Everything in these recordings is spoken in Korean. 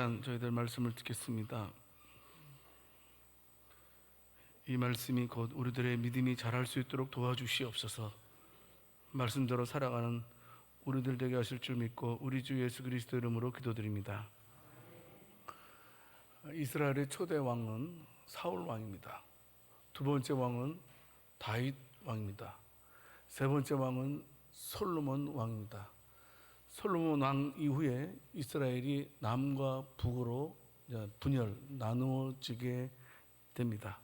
시간 저희들 말씀을 듣겠습니다. 이 말씀이 곧 우리들의 믿음이 자랄 수 있도록 도와주시옵소서. 말씀대로 살아가는 우리들 되게 하실 줄 믿고 우리 주 예수 그리스도 이름으로 기도드립니다. 이스라엘의 초대 왕은 사울 왕입니다. 두 번째 왕은 다윗 왕입니다. 세 번째 왕은 솔로몬 왕입니다. 솔로몬 왕 이후에 이스라엘이 남과 북으로 나누어지게 됩니다.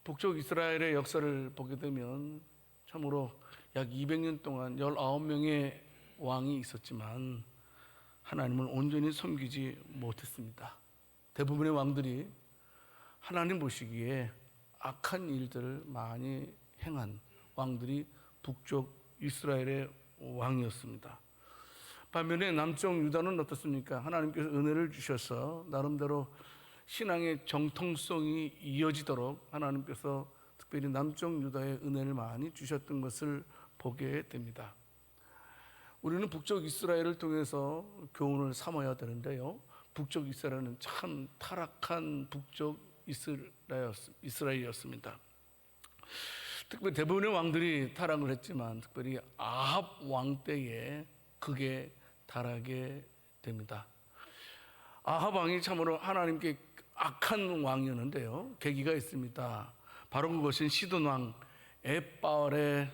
북쪽 이스라엘의 역사를 보게 되면 참으로 약 200년 동안 19명의 왕이 있었지만 하나님을 온전히 섬기지 못했습니다. 대부분의 왕들이 하나님 보시기에 악한 일들을 많이 행한 왕들이 북쪽 이스라엘의 왕이었습니다. 반면에 남쪽 유다는 어떻습니까? 하나님께서 은혜를 주셔서 나름대로 신앙의 정통성이 이어지도록 하나님께서 특별히 남쪽 유다의 은혜를 많이 주셨던 것을 보게 됩니다. 우리는 북쪽 이스라엘을 통해서 교훈을 삼아야 되는데요, 북쪽 이스라엘은 참 타락한 북쪽 이스라엘이었습니다. 특별히 대부분의 왕들이 타락을 했지만 특별히 아합 왕 때에 극에 달하게 됩니다. 아합 왕이 참으로 하나님께 악한 왕이었는데요, 계기가 있습니다. 바로 그것은 시돈 왕 엣바알의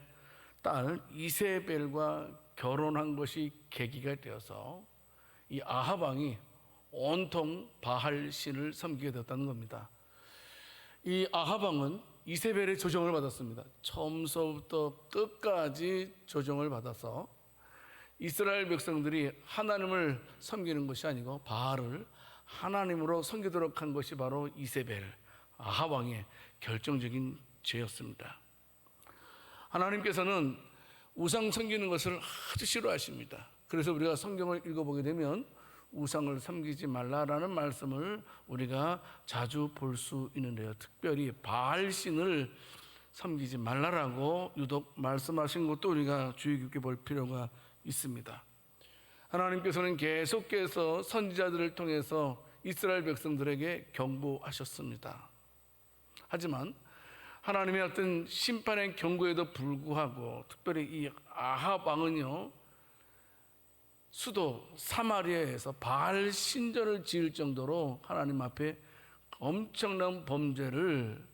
딸 이세벨과 결혼한 것이 계기가 되어서 이 아합 왕이 온통 바알 신을 섬기게 되었다는 겁니다. 이 아합 왕은 이세벨의 조정을 받았습니다. 처음서부터 끝까지 조정을 받아서 이스라엘 백성들이 하나님을 섬기는 것이 아니고 바알을 하나님으로 섬기도록 한 것이 바로 이세벨, 아합 왕의 결정적인 죄였습니다. 하나님께서는 우상 섬기는 것을 아주 싫어하십니다. 그래서 우리가 성경을 읽어보게 되면 우상을 섬기지 말라라는 말씀을 우리가 자주 볼 수 있는데요, 특별히 바알 신을 섬기지 말라라고 유독 말씀하신 것도 우리가 주의 깊게 볼 필요가 있습니다. 하나님께서는 계속해서 선지자들을 통해서 이스라엘 백성들에게 경고하셨습니다. 하지만 하나님의 어떤 심판의 경고에도 불구하고 특별히 이 아합 왕은요, 수도 사마리아에서 바알 신전을 지을 정도로 하나님 앞에 엄청난 범죄를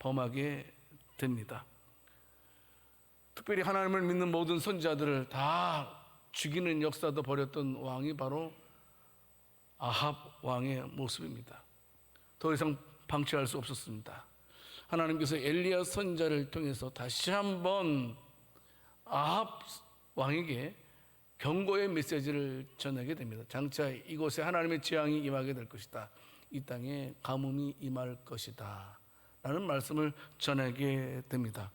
범하게 됩니다. 특별히 하나님을 믿는 모든 선지자들을 다 죽이는 역사도 벌였던 왕이 바로 아합 왕의 모습입니다. 더 이상 방치할 수 없었습니다. 하나님께서 엘리야 선지자를 통해서 다시 한번 아합 왕에게 경고의 메시지를 전하게 됩니다. 장차 이곳에 하나님의 재앙이 임하게 될 것이다. 이 땅에 가뭄이 임할 것이다 라는 말씀을 전하게 됩니다.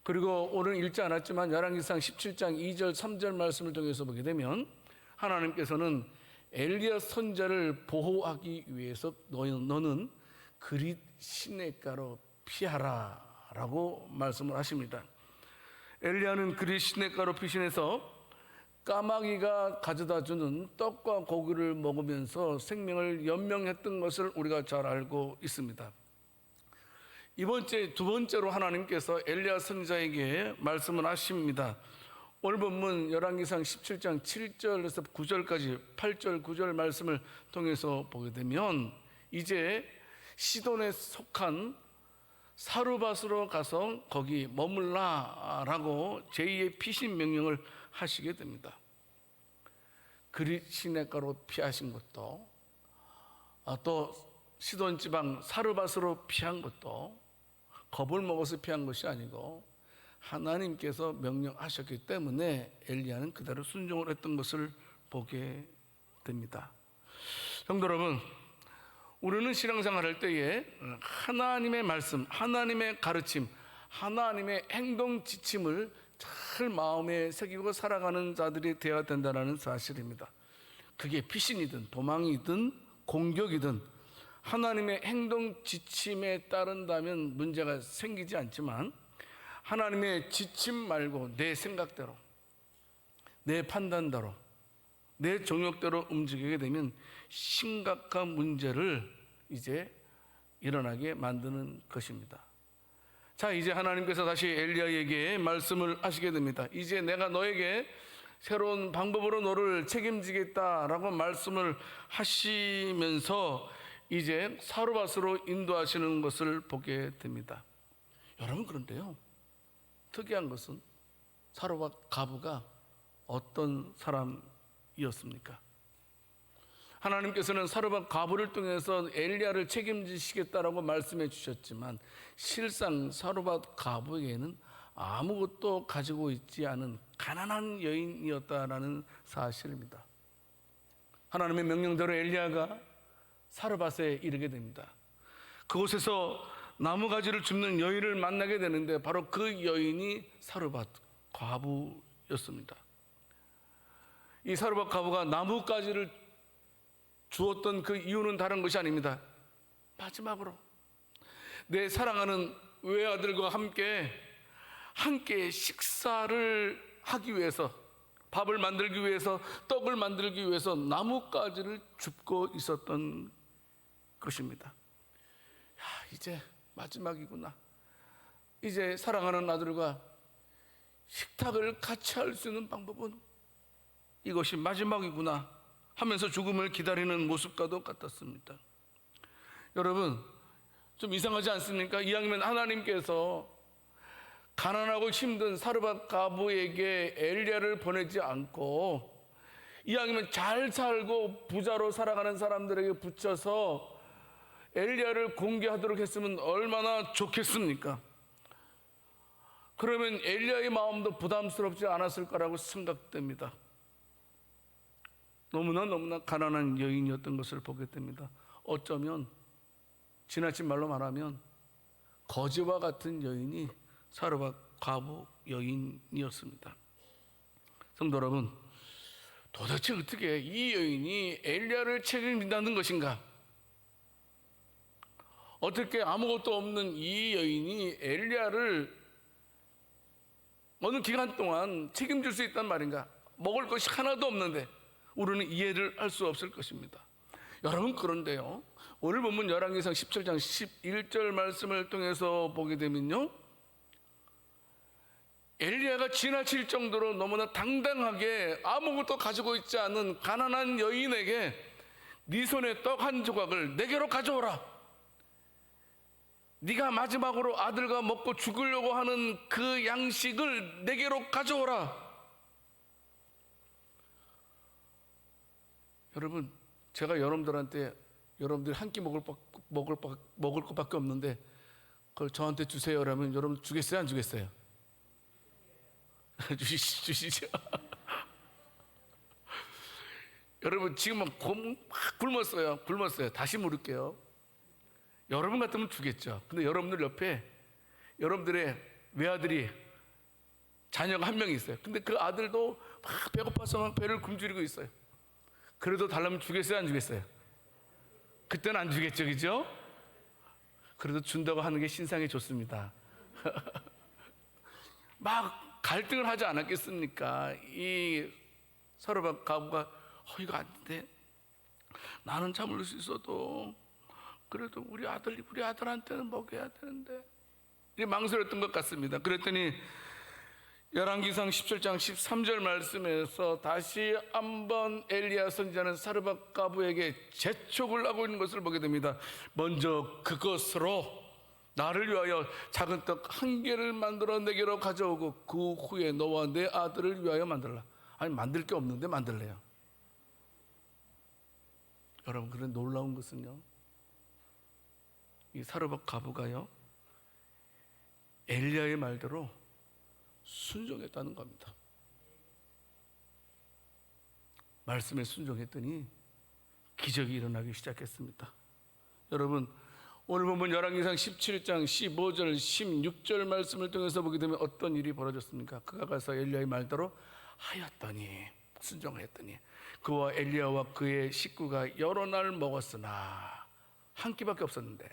그리고 오늘 읽지 않았지만 열왕기상 17장 2절 3절 말씀을 통해서 보게 되면 하나님께서는 엘리야 선지자를 보호하기 위해서 너는 그릿 시냇가로 피하라 라고 말씀을 하십니다. 엘리야는 그릿 시냇가로 피신해서 까마귀가 가져다 주는 떡과 고기를 먹으면서 생명을 연명했던 것을 우리가 잘 알고 있습니다. 두 번째로 하나님께서 엘리야 선지자에게 말씀을 하십니다. 오늘 본문 열왕기상 17장 7절에서 9절까지 8절 9절 말씀을 통해서 보게 되면 이제 시돈에 속한 사르밧으로 가서 거기 머물라라고 제2의 피신 명령을 하시게 됩니다. 그릿 시냇가로 피하신 것도 또 시돈 지방 사르밧으로 피한 것도 겁을 먹어서 피한 것이 아니고 하나님께서 명령하셨기 때문에 엘리야는 그대로 순종을 했던 것을 보게 됩니다. 성도 여러분, 우리는 신앙생활 할 때에 하나님의 말씀, 하나님의 가르침, 하나님의 행동 지침을 잘 마음에 새기고 살아가는 자들이 되어야 된다는 사실입니다. 그게 피신이든 도망이든 공격이든 하나님의 행동 지침에 따른다면 문제가 생기지 않지만 하나님의 지침 말고 내 생각대로, 내 판단대로, 내 정욕대로 움직이게 되면 심각한 문제를 이제 일어나게 만드는 것입니다. 자, 이제 하나님께서 다시 엘리야에게 말씀을 하시게 됩니다. 이제 내가 너에게 새로운 방법으로 너를 책임지겠다라고 말씀을 하시면서 이제 사르밧으로 인도하시는 것을 보게 됩니다. 여러분, 그런데요, 특이한 것은 사르밧 과부가 어떤 사람이었습니까? 하나님께서는 사르밧 과부를 통해서 엘리야를 책임지시겠다라고 말씀해 주셨지만 실상 사르밧 과부에게는 아무것도 가지고 있지 않은 가난한 여인이었다라는 사실입니다. 하나님의 명령대로 엘리야가 사르밧에 이르게 됩니다. 그곳에서 나무가지를 줍는 여인을 만나게 되는데 바로 그 여인이 사르밧 과부였습니다. 이 사르밧 과부가 나무가지를 주었던 그 이유는 다른 것이 아닙니다. 마지막으로 내 사랑하는 외아들과 함께 식사를 하기 위해서, 밥을 만들기 위해서, 떡을 만들기 위해서 나뭇가지를 줍고 있었던 것입니다. 이제 마지막이구나. 이제 사랑하는 아들과 식탁을 같이 할 수 있는 방법은 이것이 마지막이구나 하면서 죽음을 기다리는 모습과도 같았습니다. 여러분, 좀 이상하지 않습니까? 이왕이면 하나님께서 가난하고 힘든 사르밧 과부에게 엘리야를 보내지 않고 이왕이면 잘 살고 부자로 살아가는 사람들에게 붙여서 엘리야를 공개하도록 했으면 얼마나 좋겠습니까? 그러면 엘리야의 마음도 부담스럽지 않았을 거라고 생각됩니다. 너무나 가난한 여인이었던 것을 보게 됩니다. 어쩌면 지나친 말로 말하면 거지와 같은 여인이 사르밧 과부 여인이었습니다. 성도 여러분, 도대체 어떻게 이 여인이 엘리야를 책임진다는 것인가? 어떻게 아무것도 없는 이 여인이 엘리야를 어느 기간 동안 책임질 수 있단 말인가? 먹을 것이 하나도 없는데 우리는 이해를 할 수 없을 것입니다. 여러분, 그런데요, 오늘 본문 열왕기상 17장 11절 말씀을 통해서 보게 되면요, 엘리야가 지나칠 정도로 너무나 당당하게 아무것도 가지고 있지 않은 가난한 여인에게 네 손에 떡 한 조각을 내게로 가져오라, 네가 마지막으로 아들과 먹고 죽으려고 하는 그 양식을 내게로 가져오라. 여러분, 제가 여러분들한테 여러분들이 한 끼 먹을 것밖에 없는데 그걸 저한테 주세요 라면 여러분 주겠어요, 안 주겠어요? 주시죠. 여러분, 지금 막 굶었어요. 다시 물을게요. 여러분 같으면 주겠죠. 근데 여러분들 옆에 여러분들의 외아들이, 자녀가 한 명이 있어요. 근데 그 아들도 막 배고파서 막 배를 굶주리고 있어요. 그래도 달라면 주겠어요, 안 주겠어요? 그때는 안 주겠죠, 그죠? 그래도 준다고 하는 게 신상이 좋습니다. 막 갈등을 하지 않았겠습니까? 이 사르밧 과부가 이거 안 돼. 나는 참을 수 있어도 그래도 우리 아들한테는 먹여야 되는데, 이게 망설였던 것 같습니다. 그랬더니 열왕기상 17장 13절 말씀에서 다시 한번 엘리야 선지자는 사르밧 과부에게 재촉을 하고 있는 것을 보게 됩니다. 먼저 그것으로 나를 위하여 작은 떡 한 개를 만들어 내게로 가져오고 그 후에 너와 내 아들을 위하여 만들라. 아니, 만들 게 없는데 만들래요. 여러분, 그런 놀라운 것은요, 이 사르밧 과부가요, 엘리야의 말대로 순종했다는 겁니다. 말씀에 순종했더니 기적이 일어나기 시작했습니다. 여러분, 오늘 보면 열왕기상 17장 15절 16절 말씀을 통해서 보게 되면 어떤 일이 벌어졌습니까? 그가 가서 엘리야의 말대로 하였더니, 순종을 했더니 그와 엘리야와 그의 식구가 여러 날 먹었으나 한 끼밖에 없었는데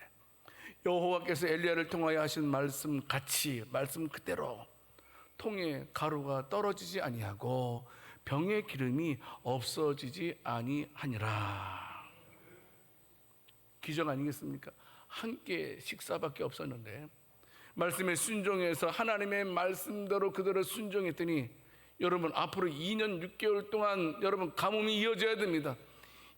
여호와께서 엘리야를 통하여 하신 말씀 같이, 말씀 그대로 통에 가루가 떨어지지 아니하고 병의 기름이 없어지지 아니하니라. 기적 아니겠습니까? 한 끼 식사밖에 없었는데 말씀에 순종해서 하나님의 말씀대로 그대로 순종했더니 여러분 앞으로 2년 6개월 동안 여러분 가뭄이 이어져야 됩니다.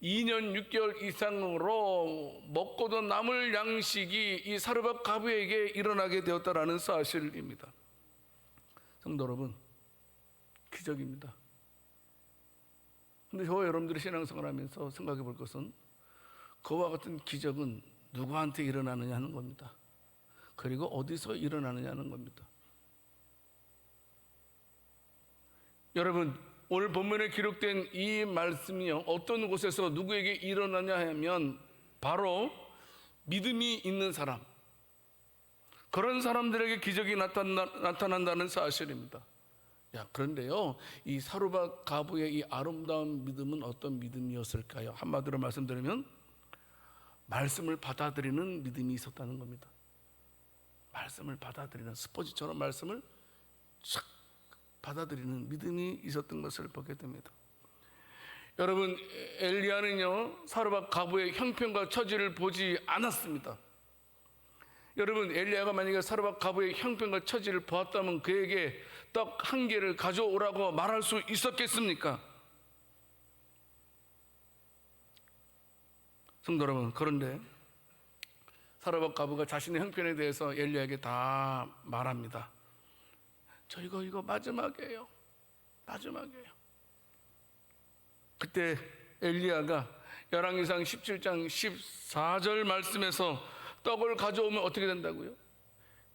2년 6개월 이상으로 먹고도 남을 양식이 이 사르밧 과부에게 일어나게 되었다라는 사실입니다. 성도 여러분, 기적입니다. 근데 저와 여러분들이 신앙생활 하면서 생각해 볼 것은 그와 같은 기적은 누구한테 일어나느냐 하는 겁니다. 그리고 어디서 일어나느냐 하는 겁니다. 여러분, 오늘 본문에 기록된 이 말씀이요, 어떤 곳에서 누구에게 일어나냐 하면 바로 믿음이 있는 사람, 그런 사람들에게 기적이 나타난다는 사실입니다. 그런데요, 이 사르밧 과부의 이 아름다운 믿음은 어떤 믿음이었을까요? 한마디로 말씀드리면 말씀을 받아들이는 믿음이 있었다는 겁니다. 말씀을 받아들이는, 스포츠처럼 말씀을 촥 받아들이는 믿음이 있었던 것을 보게 됩니다. 여러분, 엘리야는요 사르밧 과부의 형편과 처지를 보지 않았습니다. 여러분, 엘리야가 만약에 사르밧 과부의 형편과 처지를 보았다면 그에게 떡 한 개를 가져오라고 말할 수 있었겠습니까? 성도 여러분, 그런데 사르밧 과부가 자신의 형편에 대해서 엘리야에게 다 말합니다. 저 이거 마지막이에요. 그때 엘리야가 열왕기상 17장 14절 말씀에서 떡을 가져오면 어떻게 된다고요?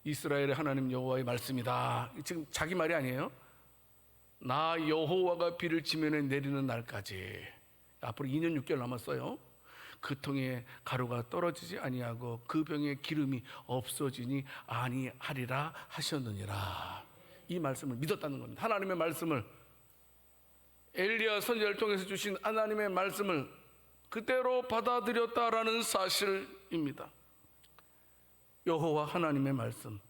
이스라엘의 하나님 여호와의 말씀이다. 지금 자기 말이 아니에요. 나 여호와가 비를 지면에 내리는 날까지, 앞으로 2년 6개월 남았어요. 그 통에 가루가 떨어지지 아니하고 그 병에 기름이 없어지니 아니하리라 하셨느니라. 이 말씀을 믿었다는 겁니다. 하나님의 말씀을, 엘리야 선지자를 통해서 주신 하나님의 말씀을 그대로 받아들였다라는 사실입니다. 여호와 하나님의 말씀,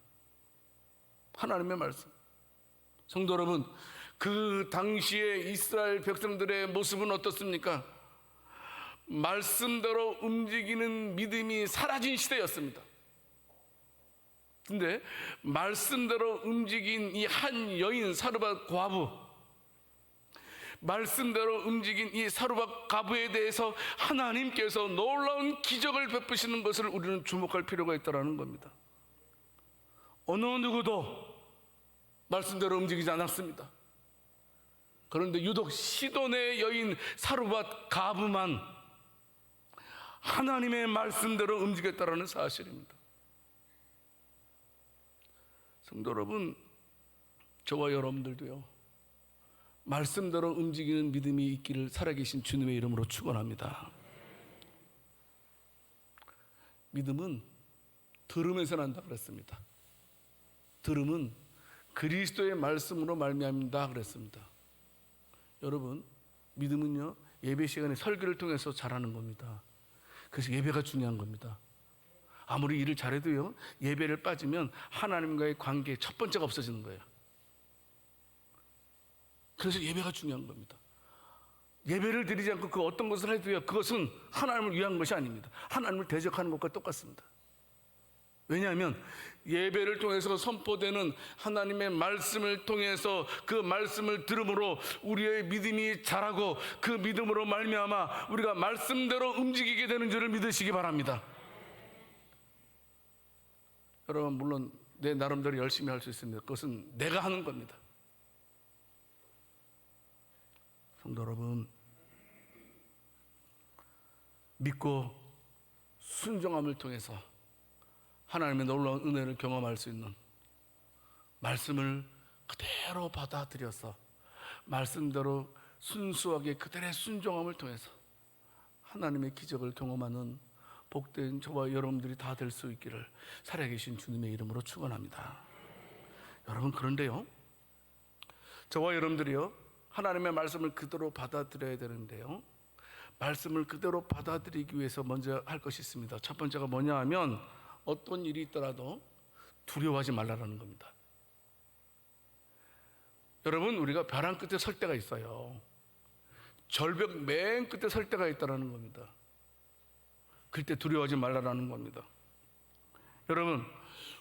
하나님의 말씀. 성도 여러분, 그 당시에 이스라엘 백성들의 모습은 어떻습니까? 말씀대로 움직이는 믿음이 사라진 시대였습니다. 근데 말씀대로 움직인 이 한 여인 사르밧 과부, 말씀대로 움직인 이 사르밧 과부에 대해서 하나님께서 놀라운 기적을 베푸시는 것을 우리는 주목할 필요가 있다는 겁니다. 어느 누구도 말씀대로 움직이지 않았습니다. 그런데 유독 시돈의 여인 사르밧 과부만 하나님의 말씀대로 움직였다는 사실입니다. 성도 여러분, 저와 여러분들도요 말씀대로 움직이는 믿음이 있기를 살아계신 주님의 이름으로 축원합니다. 믿음은 들음에서 난다 그랬습니다. 들음은 그리스도의 말씀으로 말미암는다 그랬습니다. 여러분, 믿음은요 예배 시간에 설교를 통해서 자라는 겁니다. 그래서 예배가 중요한 겁니다. 아무리 일을 잘해도요 예배를 빠지면 하나님과의 관계 첫 번째가 없어지는 거예요. 그래서 예배가 중요한 겁니다. 예배를 드리지 않고 그 어떤 것을 해도요 그것은 하나님을 위한 것이 아닙니다. 하나님을 대적하는 것과 똑같습니다. 왜냐하면 예배를 통해서 선포되는 하나님의 말씀을 통해서 그 말씀을 들음으로 우리의 믿음이 자라고 그 믿음으로 말미암아 우리가 말씀대로 움직이게 되는 줄을 믿으시기 바랍니다. 여러분, 물론 내 나름대로 열심히 할 수 있습니다. 그것은 내가 하는 겁니다. 성도 여러분, 믿고 순종함을 통해서 하나님의 놀라운 은혜를 경험할 수 있는, 말씀을 그대로 받아들여서 말씀대로 순수하게 그대로의 순종함을 통해서 하나님의 기적을 경험하는 복된 저와 여러분들이 다 될 수 있기를 살아계신 주님의 이름으로 축원합니다. 여러분, 그런데요 저와 여러분들이요 하나님의 말씀을 그대로 받아들여야 되는데요, 말씀을 그대로 받아들이기 위해서 먼저 할 것이 있습니다. 첫 번째가 뭐냐 하면 어떤 일이 있더라도 두려워하지 말라는 겁니다. 여러분, 우리가 벼랑 끝에 설 때가 있어요. 절벽 맨 끝에 설 때가 있다는 겁니다. 그때 두려워하지 말라라는 겁니다. 여러분,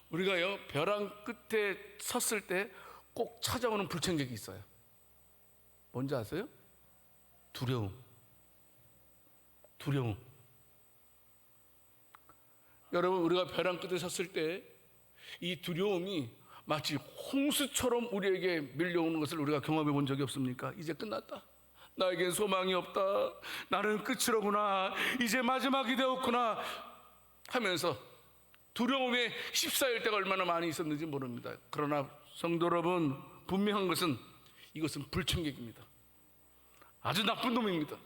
우리가요 벼랑 끝에 섰을 때 꼭 찾아오는 불청객이 있어요. 뭔지 아세요? 두려움. 여러분, 우리가 벼랑 끝에 섰을 때 이 두려움이 마치 홍수처럼 우리에게 밀려오는 것을 우리가 경험해 본 적이 없습니까? 이제 끝났다. 나에겐 소망이 없다. 나는 끝이로구나. 이제 마지막이 되었구나 하면서 두려움에 휩싸일 때가 얼마나 많이 있었는지 모릅니다. 그러나 성도 여러분, 분명한 것은 이것은 불청객입니다. 아주 나쁜 놈입니다.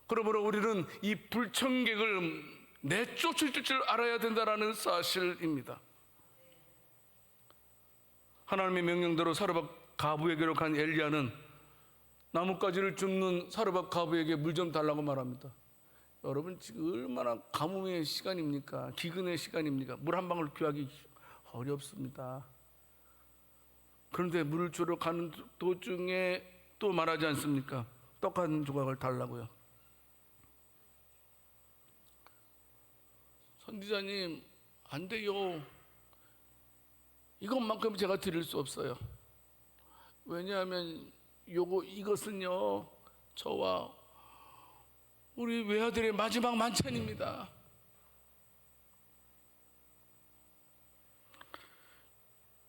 그러므로 우리는 이 불청객을 내쫓을 줄 알아야 된다는 사실입니다. 하나님의 명령대로 사르밧 가부에게로 간 엘리야는 나뭇가지를 줍는 사르밧 가부에게 물 좀 달라고 말합니다. 여러분, 지금 얼마나 가뭄의 시간입니까? 기근의 시간입니까? 물 한 방울 구하기 어렵습니다. 그런데 물을 주러 가는 도중에 또 말하지 않습니까? 떡 한 조각을 달라고요. 선지자님, 안 돼요. 이것만큼 제가 드릴 수 없어요. 왜냐하면 이것은요 저와 우리 외아들의 마지막 만찬입니다.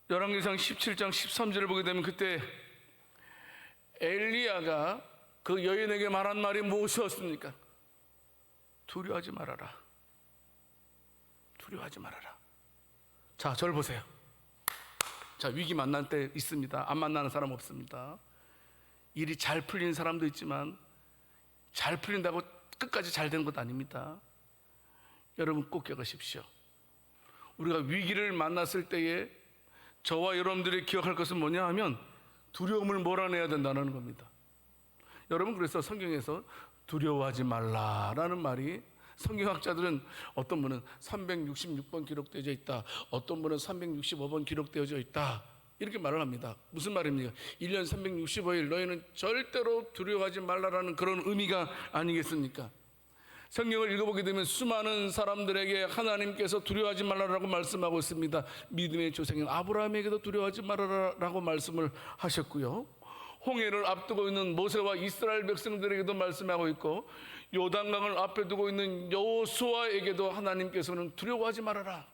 열왕기상 17장 13절을 보게 되면 그때 엘리야가 그 여인에게 말한 말이 무엇이었습니까? 두려워하지 말아라. 두려워하지 말아라. 자, 저를 보세요. 자, 위기 만날 때 있습니다. 안 만나는 사람 없습니다. 일이 잘 풀리는 사람도 있지만 잘 풀린다고 끝까지 잘 되는 것 아닙니다. 여러분 꼭 기억하십시오. 우리가 위기를 만났을 때에 저와 여러분들이 기억할 것은 뭐냐 하면 두려움을 몰아내야 된다는 겁니다. 여러분, 그래서 성경에서 두려워하지 말라라는 말이 성경학자들은 어떤 분은 366번 기록되어 있다, 어떤 분은 365번 기록되어져 있다, 이렇게 말을 합니다. 무슨 말입니까? 1년 365일 너희는 절대로 두려워하지 말라라는 그런 의미가 아니겠습니까? 성경을 읽어보게 되면 수많은 사람들에게 하나님께서 두려워하지 말라라고 말씀하고 있습니다. 믿음의 조상인 아브라함에게도 두려워하지 말아라라고 말씀을 하셨고요, 홍해를 앞두고 있는 모세와 이스라엘 백성들에게도 말씀하고 있고, 요단강을 앞에 두고 있는 여호수아에게도 하나님께서는 두려워하지 말아라.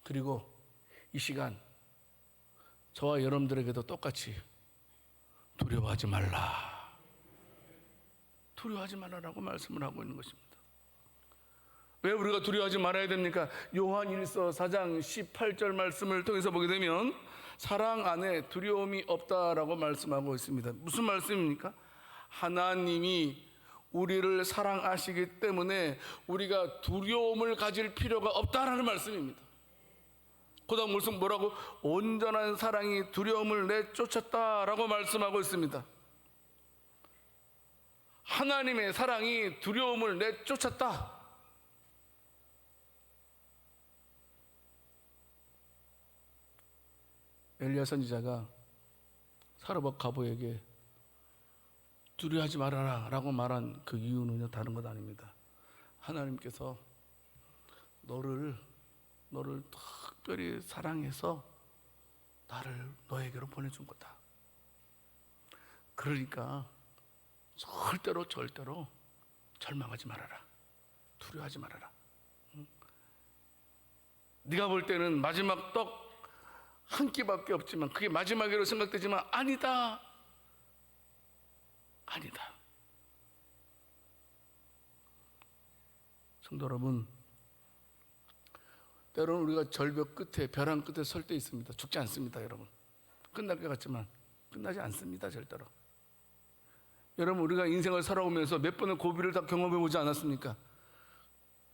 그리고 이 시간 저와 여러분들에게도 똑같이 두려워하지 말라, 두려워하지 말라라고 말씀을 하고 있는 것입니다. 왜 우리가 두려워하지 말아야 됩니까? 요한일서 4장 18절 말씀을 통해서 보게 되면 사랑 안에 두려움이 없다라고 말씀하고 있습니다. 무슨 말씀입니까? 하나님이 우리를 사랑하시기 때문에 우리가 두려움을 가질 필요가 없다라는 말씀입니다. 그 다음 무슨 뭐라고? 온전한 사랑이 두려움을 내쫓았다라고 말씀하고 있습니다. 하나님의 사랑이 두려움을 내쫓았다. 엘리야 선지자가 사르밧 가부에게 두려워하지 말아라 라고 말한 그 이유는요 다른 것 아닙니다. 하나님께서 너를 특별히 사랑해서 나를 너에게로 보내준 거다. 그러니까 절대로 절망하지 말아라. 두려워하지 말아라. 네가 볼 때는 마지막 떡 한 끼밖에 없지만 그게 마지막으로 생각되지만 아니다. 성도 여러분, 때로는 우리가 절벽 끝에, 벼랑 끝에 설 때 있습니다. 죽지 않습니다, 여러분. 끝날 것 같지만 끝나지 않습니다, 절대로. 여러분, 우리가 인생을 살아오면서 몇 번의 고비를 다 경험해 보지 않았습니까?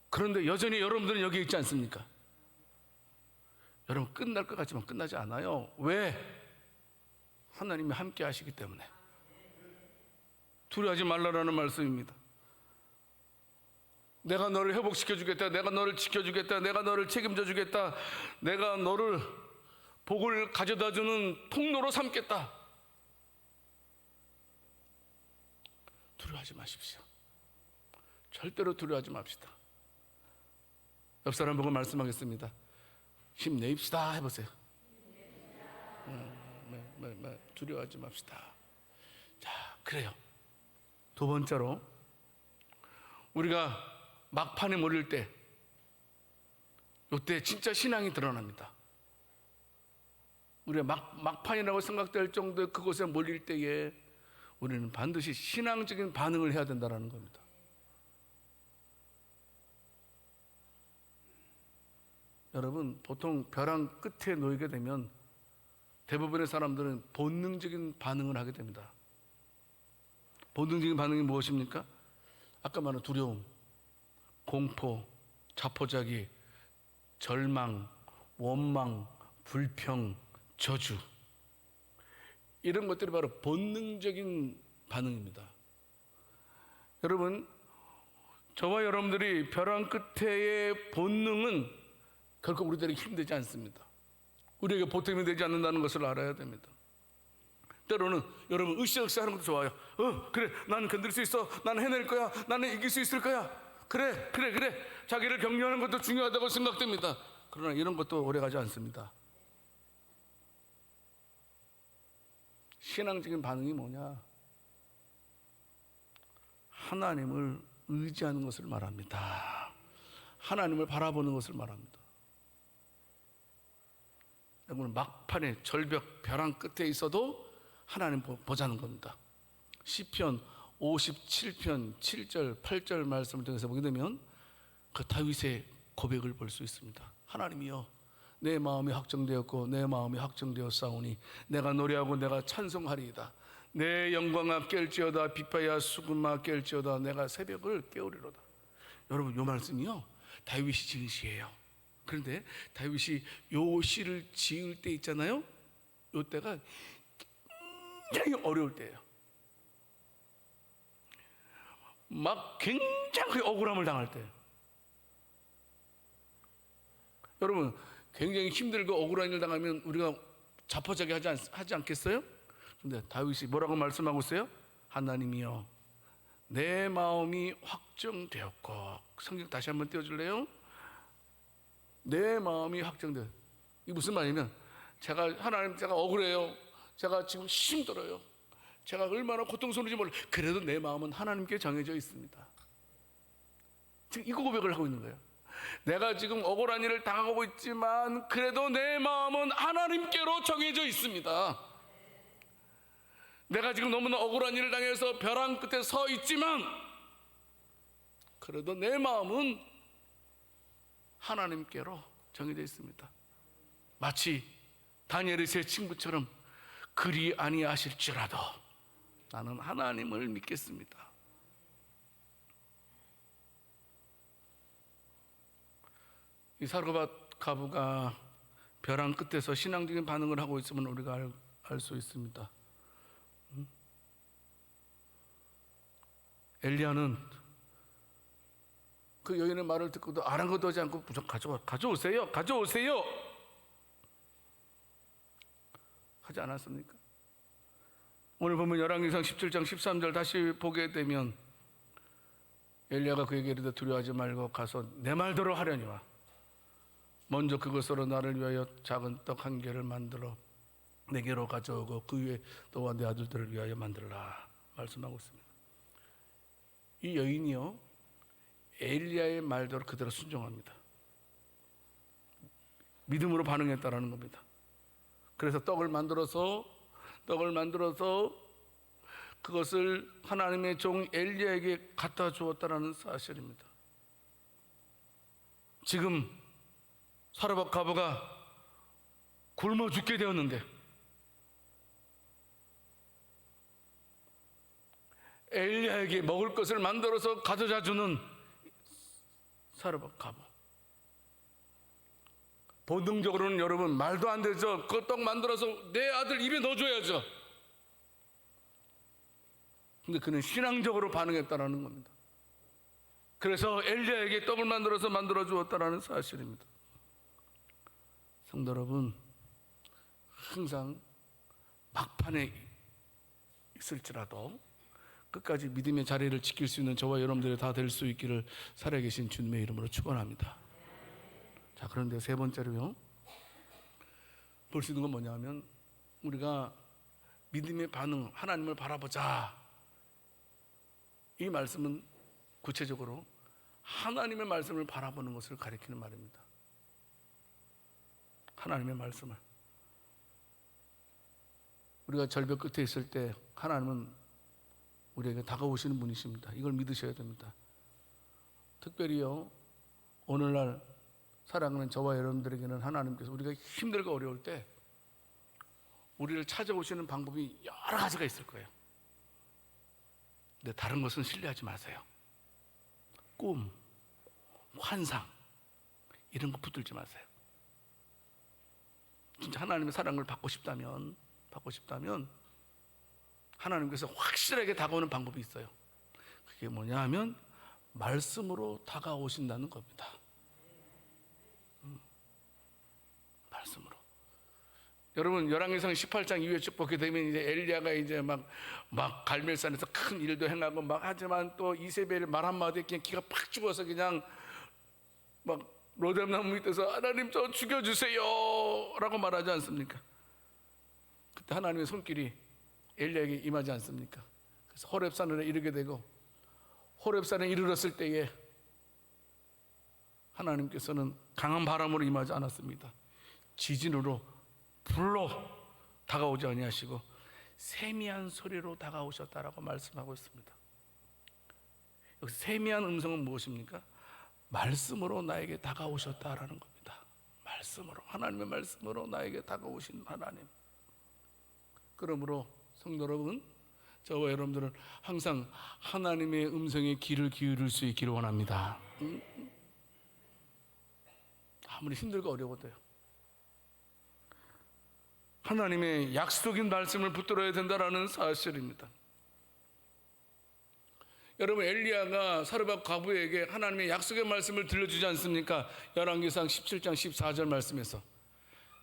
그런데 여전히 여러분들은 여기 있지 않습니까? 여러분, 끝날 것 같지만 끝나지 않아요. 왜? 하나님이 함께 하시기 때문에. 두려워하지 말라라는 말씀입니다. 내가 너를 회복시켜 주겠다, 내가 너를 지켜주겠다, 내가 너를 책임져 주겠다, 내가 너를 복을 가져다 주는 통로로 삼겠다. 두려워하지 마십시오. 절대로 두려워하지 맙시다. 옆 사람 보고 말씀하겠습니다. 힘내입시다 해보세요. 두려워하지 맙시다. 자, 그래요. 두 번째로, 우리가 막판에 몰릴 때, 이때 진짜 신앙이 드러납니다. 우리가 막판이라고 생각될 정도의 그곳에 몰릴 때에 우리는 반드시 신앙적인 반응을 해야 된다는 겁니다. 여러분, 보통 벼랑 끝에 놓이게 되면 대부분의 사람들은 본능적인 반응을 하게 됩니다. 본능적인 반응이 무엇입니까? 아까 말한 두려움, 공포, 자포자기, 절망, 원망, 불평, 저주, 이런 것들이 바로 본능적인 반응입니다. 여러분, 저와 여러분들이 벼랑 끝에의 본능은 결코 우리들에게 힘들지 않습니다. 우리에게 보탬이 되지 않는다는 것을 알아야 됩니다. 때로는 여러분 으쌰으쌰 하는 것도 좋아요. 그래, 나는 견딜 수 있어, 나는 해낼 거야, 나는 이길 수 있을 거야, 그래 자기를 격려하는 것도 중요하다고 생각됩니다. 그러나 이런 것도 오래가지 않습니다. 신앙적인 반응이 뭐냐? 하나님을 의지하는 것을 말합니다. 하나님을 바라보는 것을 말합니다. 여러분, 막판에 절벽 벼랑 끝에 있어도 하나님 보자는 겁니다. 시편 57편 7절 8절 말씀을 통해서 보게 되면 그 다윗의 고백을 볼 수 있습니다. 하나님이여, 내 마음이 확정되었고 내 마음이 확정되었사오니 내가 노래하고 내가 찬송하리이다. 내 영광아 깰지어다, 비파야 수금아 깰지어다, 내가 새벽을 깨우리로다. 여러분, 이 말씀이요 다윗이 지은 시예요. 그런데 다윗이 요 시를 지을 때 있잖아요, 요 때가 굉장히 어려울 때예요. 막 굉장히 억울함을 당할 때예요. 여러분, 굉장히 힘들고 억울한 일 당하면 우리가 자포자기 하지 않겠어요? 근데 다윗이 뭐라고 말씀하고 있어요? 하나님이여, 내 마음이 확정되었고. 성경 다시 한번 띄워줄래요? 내 마음이 확정돼요. 이게 무슨 말이냐면, 하나님, 제가 억울해요, 제가 지금 힘들어요, 제가 얼마나 고통스러운지 몰라요. 그래도 내 마음은 하나님께 정해져 있습니다. 지금 이 고백을 하고 있는 거예요. 내가 지금 억울한 일을 당하고 있지만 그래도 내 마음은 하나님께로 정해져 있습니다. 내가 지금 너무나 억울한 일을 당해서 벼랑 끝에 서 있지만 그래도 내 마음은 하나님께로 정해져 있습니다. 마치 다니엘의 세 친구처럼 그리 아니하실지라도 나는 하나님을 믿겠습니다. 이 사르밧 가부가 벼랑 끝에서 신앙적인 반응을 하고 있으면 우리가 알 수 있습니다. 엘리야는 그 여인의 말을 듣고도 아랑곳하지 않고 무조건 가져오세요 하지 않았습니까? 오늘 보면 열왕기상 17장 13절 다시 보게 되면 엘리야가 그에게 이르되 두려워하지 말고 가서 내 말대로 하려니와 먼저 그것으로 나를 위하여 작은 떡 한 개를 만들어 내게로 가져오고 그 위에 너와 내 아들들을 위하여 만들라 말씀하고 있습니다. 이 여인이요 엘리야의 말대로 그대로 순종합니다. 믿음으로 반응했다라는 겁니다. 그래서 떡을 만들어서 그것을 하나님의 종 엘리야에게 갖다 주었다라는 사실입니다. 지금 사르밧 가부가 굶어 죽게 되었는데 엘리야에게 먹을 것을 만들어서 가져다 주는 사르밧 가부. 본능적으로는 여러분 말도 안 되죠. 그 떡 만들어서 내 아들 입에 넣어줘야죠. 근데 그는 신앙적으로 반응했다라는 겁니다. 그래서 엘리야에게 떡을 만들어 주었다라는 사실입니다. 성도 여러분, 항상 막판에 있을지라도 끝까지 믿음의 자리를 지킬 수 있는 저와 여러분들이 다 될 수 있기를 살아계신 주님의 이름으로 축원합니다. 자, 그런데 세 번째로요, 볼 수 있는 건 뭐냐 하면, 우리가 믿음의 반응, 하나님을 바라보자, 이 말씀은 구체적으로 하나님의 말씀을 바라보는 것을 가리키는 말입니다. 하나님의 말씀을, 우리가 절벽 끝에 있을 때 하나님은 우리에게 다가오시는 분이십니다. 이걸 믿으셔야 됩니다. 특별히요, 오늘날 사랑하는 저와 여러분들에게는 하나님께서 우리가 힘들고 어려울 때 우리를 찾아오시는 방법이 여러 가지가 있을 거예요. 근데 다른 것은 신뢰하지 마세요. 꿈, 환상, 이런 거 붙들지 마세요. 진짜 하나님의 사랑을 받고 싶다면 하나님께서 확실하게 다가오는 방법이 있어요. 그게 뭐냐 하면 말씀으로 다가오신다는 겁니다. 말씀으로. 여러분, 열왕기상 18장 이후에 쭉 보게 되면 이제 엘리야가 이제 막 갈멜산에서 큰 일도 행하고 막 하지만 또 이세벨 말 한마디에 그냥 기가 팍 죽어서 그냥 막 로뎀나무 밑에서 하나님 저 죽여주세요 라고 말하지 않습니까? 그때 하나님의 손길이 엘리야에게 임하지 않습니까? 그래서 호렙산에 이르게 되고, 호렙산에 이르렀을 때에 하나님께서는 강한 바람으로 임하지 않았습니다. 지진으로, 불로 다가오지 아니하시고 세미한 소리로 다가오셨다라고 말씀하고 있습니다. 여기서 세미한 음성은 무엇입니까? 말씀으로 나에게 다가오셨다라는 겁니다. 말씀으로, 하나님의 말씀으로 나에게 다가오신 하나님. 그러므로 성도 여러분, 저와 여러분들은 항상 하나님의 음성에 귀를 기울일 수 있기를 원합니다. 아무리 힘들고 어려워도요, 하나님의 약속인 말씀을 붙들어야 된다는 사실입니다. 여러분, 엘리야가 사르밧 과부에게 하나님의 약속의 말씀을 들려주지 않습니까? 열왕기상 17장 14절 말씀에서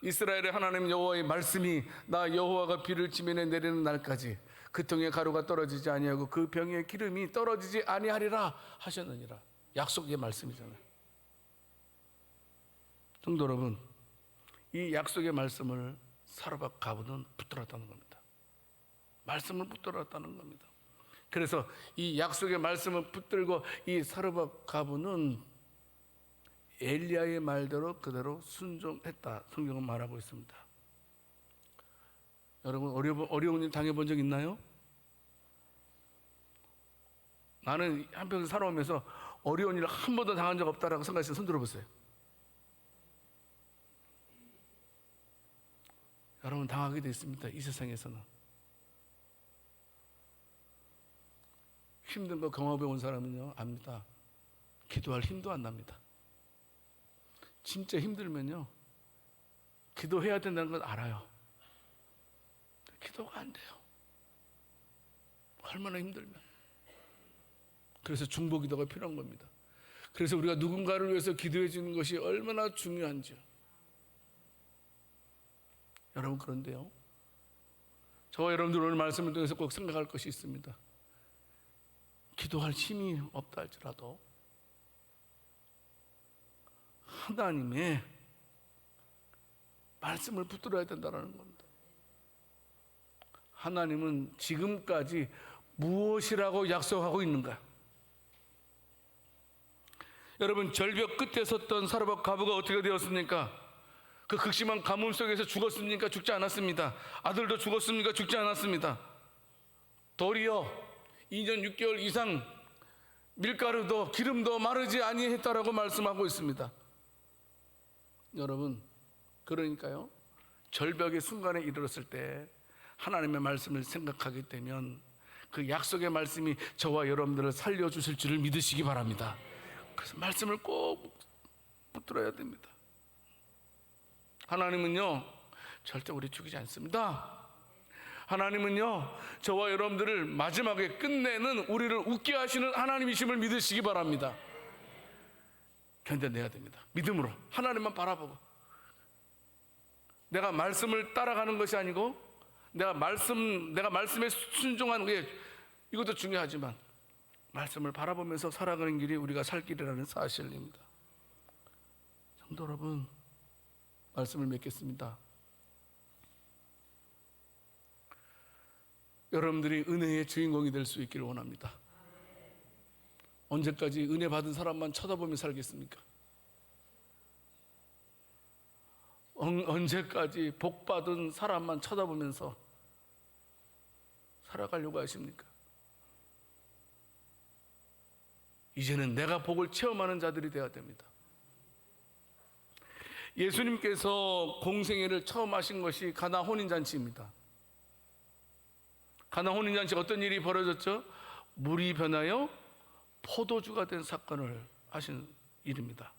이스라엘의 하나님 여호와의 말씀이 나 여호와가 비를 지면에 내리는 날까지 그 통에 가루가 떨어지지 아니하고 그 병에 기름이 떨어지지 아니하리라 하셨느니라. 약속의 말씀이잖아요. 성도 여러분, 이 약속의 말씀을 사르밧 과부는 붙들었다는 겁니다. 말씀을 붙들었다는 겁니다. 그래서 이 약속의 말씀을 붙들고 이 사르밧 과부는 엘리야의 말대로 그대로 순종했다, 성경은 말하고 있습니다. 여러분, 어려운 일 당해본 적 있나요? 나는 한평생 살아오면서 어려운 일을 한 번도 당한 적 없다라고 생각하시면 손 들어보세요. 여러분, 당하게 돼 있습니다. 이 세상에서는. 힘든 거 경험해 온 사람은요 압니다. 기도할 힘도 안 납니다. 진짜 힘들면요 기도해야 된다는 건 알아요. 기도가 안 돼요. 얼마나 힘들면. 그래서 중보 기도가 필요한 겁니다. 그래서 우리가 누군가를 위해서 기도해 주는 것이 얼마나 중요한지요. 여러분, 그런데요, 저와 여러분들 오늘 말씀을 통해서 꼭 생각할 것이 있습니다. 기도할 힘이 없다 할지라도 하나님의 말씀을 붙들어야 된다는 겁니다. 하나님은 지금까지 무엇이라고 약속하고 있는가? 여러분, 절벽 끝에 섰던 사르밧 과부가 어떻게 되었습니까? 그 극심한 가뭄 속에서 죽었습니까? 죽지 않았습니다. 아들도 죽었습니까? 죽지 않았습니다. 도리어 2년 6개월 이상 밀가루도 기름도 마르지 아니했다라고 말씀하고 있습니다. 여러분, 그러니까요, 절벽의 순간에 이르렀을 때 하나님의 말씀을 생각하게 되면 그 약속의 말씀이 저와 여러분들을 살려주실 줄을 믿으시기 바랍니다. 그래서 말씀을 꼭 붙들어야 됩니다. 하나님은요 절대 우리 죽이지 않습니다. 하나님은요 저와 여러분들을 마지막에 끝내는, 우리를 웃게 하시는 하나님이심을 믿으시기 바랍니다. 견뎌내야 됩니다. 믿음으로 하나님만 바라보고, 내가 말씀을 따라가는 것이 아니고 내가 말씀에 순종하는 게, 이것도 중요하지만 말씀을 바라보면서 살아가는 길이 우리가 살 길이라는 사실입니다. 성도 여러분, 말씀을 맺겠습니다. 여러분들이 은혜의 주인공이 될 수 있기를 원합니다. 언제까지 은혜 받은 사람만 쳐다보며 살겠습니까? 언제까지 복 받은 사람만 쳐다보면서 살아가려고 하십니까? 이제는 내가 복을 체험하는 자들이 되어야 됩니다. 예수님께서 공생애를 처음 하신 것이 가나 혼인잔치입니다. 가나 혼인잔치 어떤 일이 벌어졌죠? 물이 변하여 포도주가 된 사건을 하신 일입니다.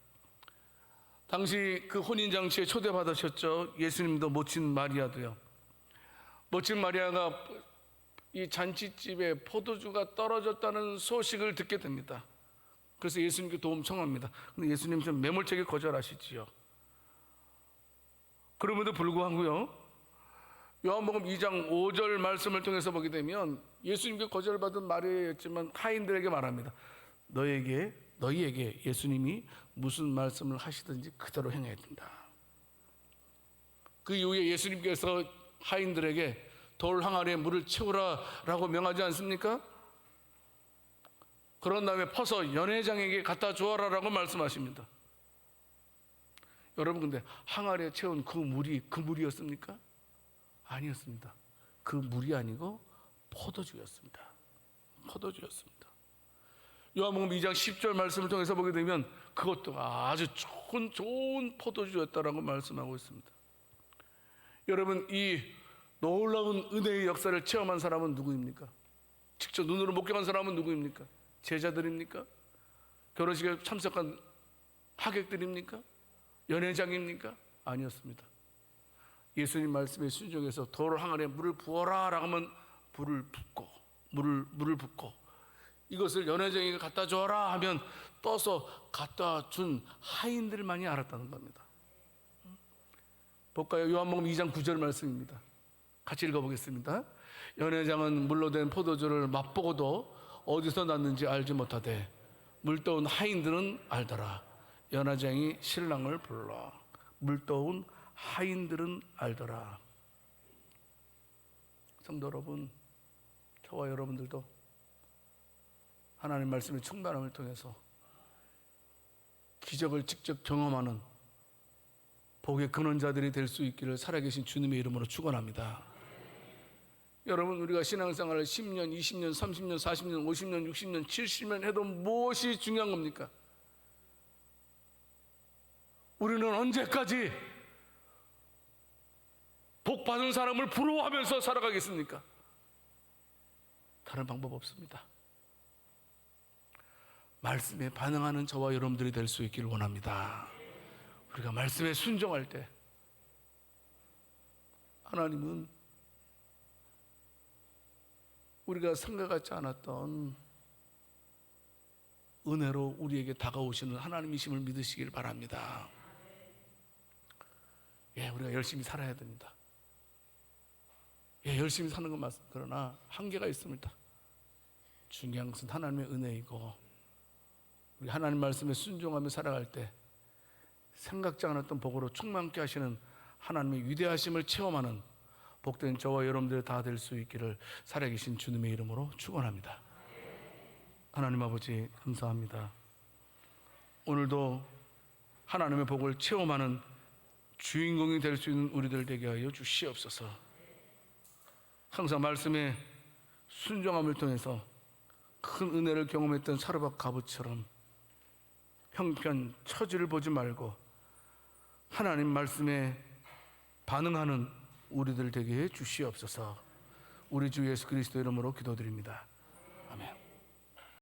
당시 그 혼인잔치에 초대받으셨죠. 예수님도 모친 마리아도요. 모친 마리아가 이 잔치집에 포도주가 떨어졌다는 소식을 듣게 됩니다. 그래서 예수님께 도움 청합니다. 근데 예수님 좀 매몰차게 거절하시지요. 그럼에도 불구하고요, 요한복음 2장 5절 말씀을 통해서 보게 되면 예수님께 거절받은 마리아였지만 하인들에게 말합니다. 너희에게 예수님이 무슨 말씀을 하시든지 그대로 행해야 된다. 그 이후에 예수님께서 하인들에게 돌 항아리에 물을 채우라라고 명하지 않습니까? 그런 다음에 퍼서 연회장에게 갖다 주어라라고 말씀하십니다. 여러분, 근데 항아리에 채운 그 물이었습니까? 아니었습니다. 그 물이 아니고 포도주였습니다. 포도주였습니다. 요한복음 2장 10절 말씀을 통해서 보게 되면 그것도 아주 좋은 포도주였다라고 말씀하고 있습니다. 여러분, 이 놀라운 은혜의 역사를 체험한 사람은 누구입니까? 직접 눈으로 목격한 사람은 누구입니까? 제자들입니까? 결혼식에 참석한 하객들입니까? 연회장입니까? 아니었습니다. 예수님 말씀에 순종해서 돌 항아리에 물을 부어라 라고 하면 물을 붓고 이것을 연회장에게 갖다 줘라 하면 떠서 갖다 준 하인들만이 알았다는 겁니다. 볼까요? 요한복음 2장 9절 말씀입니다. 같이 읽어보겠습니다. 연회장은 물로 된 포도주를 맛보고도 어디서 났는지 알지 못하되 물떠온 하인들은 알더라. 연회장이 신랑을 불러 물떠온 하인들은 알더라. 성도 여러분, 저와 여러분들도 하나님 말씀의 충만함을 통해서 기적을 직접 경험하는 복의 근원자들이 될 수 있기를 살아계신 주님의 이름으로 축원합니다. 여러분, 우리가 신앙생활을 10년, 20년, 30년, 40년, 50년, 60년, 70년 해도 무엇이 중요한 겁니까? 우리는 언제까지 복 받은 사람을 부러워하면서 살아가겠습니까? 다른 방법 없습니다. 말씀에 반응하는 저와 여러분들이 될 수 있기를 원합니다. 우리가 말씀에 순종할 때 하나님은 우리가 생각하지 않았던 은혜로 우리에게 다가오시는 하나님이심을 믿으시길 바랍니다. 우리가 열심히 살아야 됩니다. 열심히 사는 건 맞습니다. 그러나 한계가 있습니다. 중요한 것은 하나님의 은혜이고 우리 하나님 말씀에 순종하며 살아갈 때 생각지 않았던 복으로 충만케 하시는 하나님의 위대하심을 체험하는 복된 저와 여러분들 다 될 수 있기를 살아계신 주님의 이름으로 축원합니다. 하나님 아버지, 감사합니다. 오늘도 하나님의 복을 체험하는 주인공이 될 수 있는 우리들 되게 하여 주시옵소서. 항상 말씀에 순종함을 통해서 큰 은혜를 경험했던 사르밧 과부처럼 형편, 처지를 보지 말고 하나님 말씀에 반응하는 우리들 되게 해 주시옵소서. 우리 주 예수 그리스도 이름으로 기도드립니다.